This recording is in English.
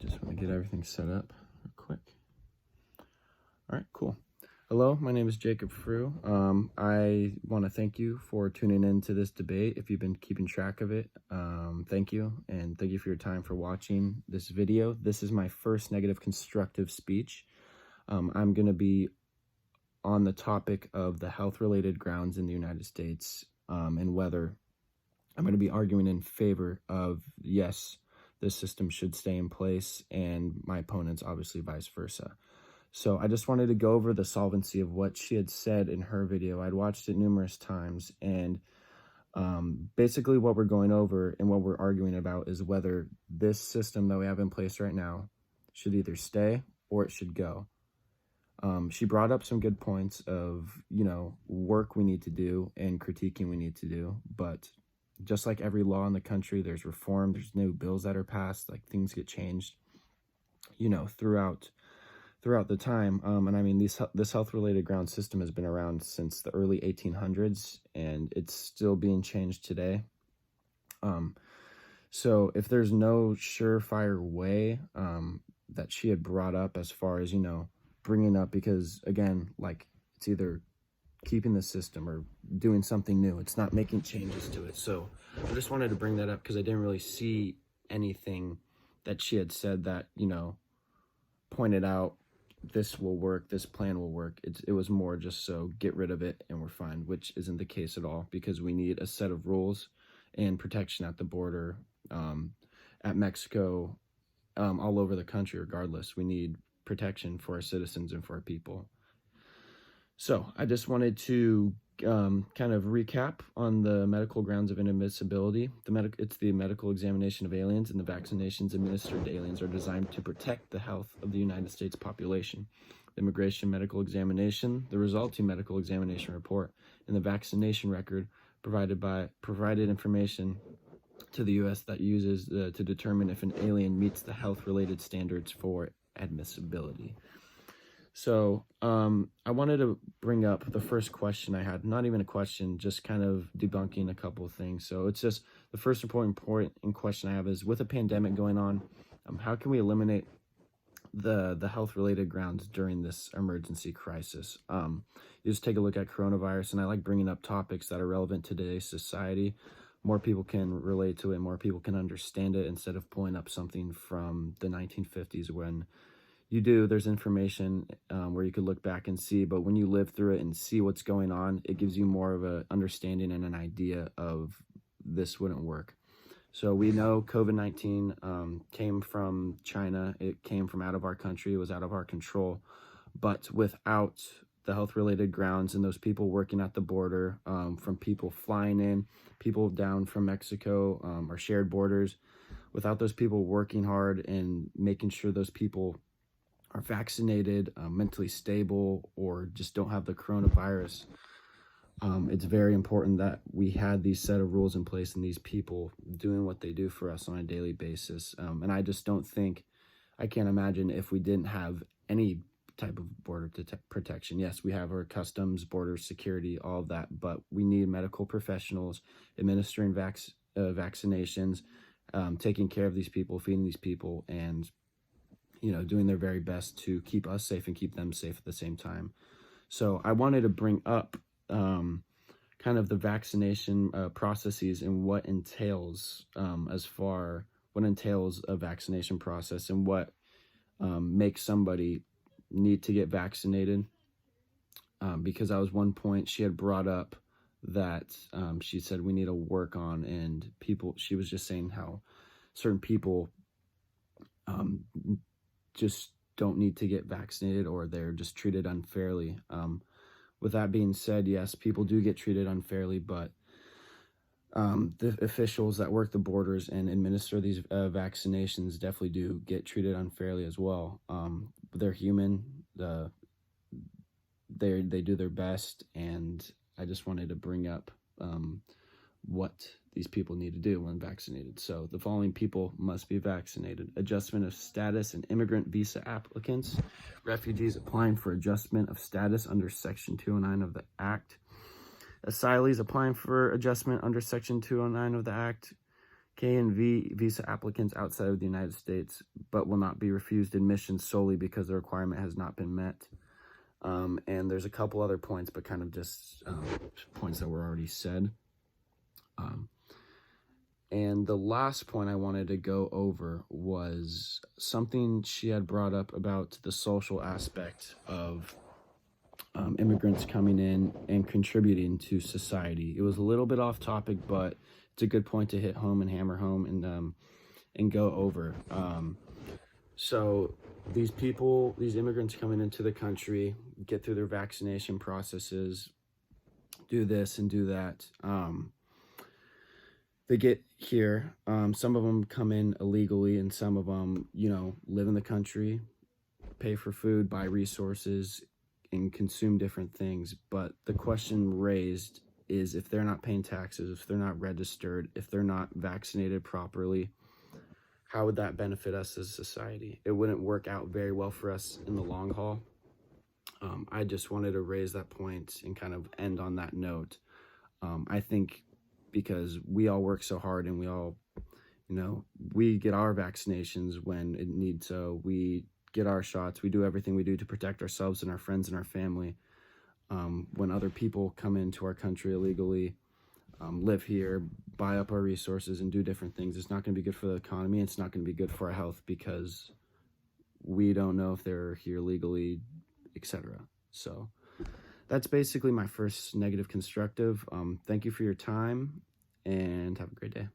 Just want to get everything set up real quick. All right, cool. Hello, my name is Jacob Frew. I want to thank you for tuning in to this debate. If you've been keeping track of it, thank you. And thank you for your time for watching this video. This is my first negative constructive speech. I'm going to be on the topic of the health-related grounds in the United States and whether I'm going to be arguing in favor of, yes, this system should stay in place, and my opponents obviously vice versa. So I just wanted to go over the solvency of what she had said in her video. I'd watched it numerous times, and basically what we're going over and what we're arguing about is whether this system that we have in place right now should either stay or it should go. She brought up some good points of, work we need to do and critiquing we need to do, but just like every law in the country, there's reform, there's new bills that are passed, like things get changed, throughout the time. And I mean, this health-related ground system has been around since the early 1800s, and it's still being changed today. So if there's no surefire way that she had brought up as far as, bringing up, because again, like, it's either keeping the system or doing something new. It's not making changes to it. So I just wanted to bring that up because I didn't really see anything that she had said that, pointed out this will work, this plan will work. It was more just so get rid of it and we're fine, which isn't the case at all, because we need a set of rules and protection at the border, at Mexico, all over the country. Regardless, we need protection for our citizens and for our people. So I just wanted to kind of recap on the medical grounds of inadmissibility. It's the medical examination of aliens, and the vaccinations administered to aliens are designed to protect the health of the United States population. The immigration medical examination, the resulting medical examination report, and the vaccination record provided information to the U.S. that uses to determine if an alien meets the health-related standards for admissibility. So I wanted to bring up the first question I had, not even a question, just kind of debunking a couple of things. So it's just the first important question I have is, with a pandemic going on, how can we eliminate the health-related grounds during this emergency crisis? You just take a look at coronavirus, and I like bringing up topics that are relevant to today's society. More people can relate to it, more people can understand it, instead of pulling up something from the 1950s when there's information where you could look back and see, but when you live through it and see what's going on, it gives you more of an understanding and an idea of this wouldn't work. So we know COVID-19 came from China. It came from out of our country. It was out of our control. But without the health-related grounds and those people working at the border, from people flying in, people down from Mexico, our shared borders, without those people working hard and making sure those people are vaccinated, mentally stable, or just don't have the coronavirus, it's very important that we had these set of rules in place and these people doing what they do for us on a daily basis. And I just I can't imagine if we didn't have any type of border protection. Yes, we have our customs, border security, all of that, but we need medical professionals administering vaccinations, taking care of these people, feeding these people, and doing their very best to keep us safe and keep them safe at the same time. So I wanted to bring up kind of the vaccination processes and what entails a vaccination process, and what makes somebody need to get vaccinated. Because that was one point she had brought up that she said we need to work on, and she was just saying how certain people just don't need to get vaccinated, or they're just treated unfairly. With that being said, yes, people do get treated unfairly, but the officials that work the borders and administer these vaccinations definitely do get treated unfairly as well. They're human. They do their best, and I just wanted to bring up what these people need to do when vaccinated. So the following people must be vaccinated: adjustment of status and immigrant visa applicants, refugees applying for adjustment of status under Section 209 of the Act, asylees applying for adjustment under Section 209 of the Act, K and V visa applicants outside of the United States, but will not be refused admission solely because the requirement has not been met. And there's a couple other points, but kind of just points that were already said. And the last point I wanted to go over was something she had brought up about the social aspect of immigrants coming in and contributing to society. It was a little bit off topic, but it's a good point to hit home and hammer home and go over. So these people, these immigrants coming into the country, get through their vaccination processes, do this and do that. They get here. Some of them come in illegally, and some of them, live in the country, pay for food, buy resources, and consume different things. But the question raised is, if they're not paying taxes, if they're not registered, if they're not vaccinated properly, how would that benefit us as a society? It wouldn't work out very well for us in the long haul. I just wanted to raise that point and kind of end on that note. I think because we all work so hard, and we all, we get our vaccinations when it needs so. We get our shots. We do everything we do to protect ourselves and our friends and our family. When other people come into our country illegally, live here, buy up our resources, and do different things, it's not going to be good for the economy. It's not going to be good for our health, because we don't know if they're here legally, etc. So that's basically my first negative constructive. Thank you for your time, and have a great day.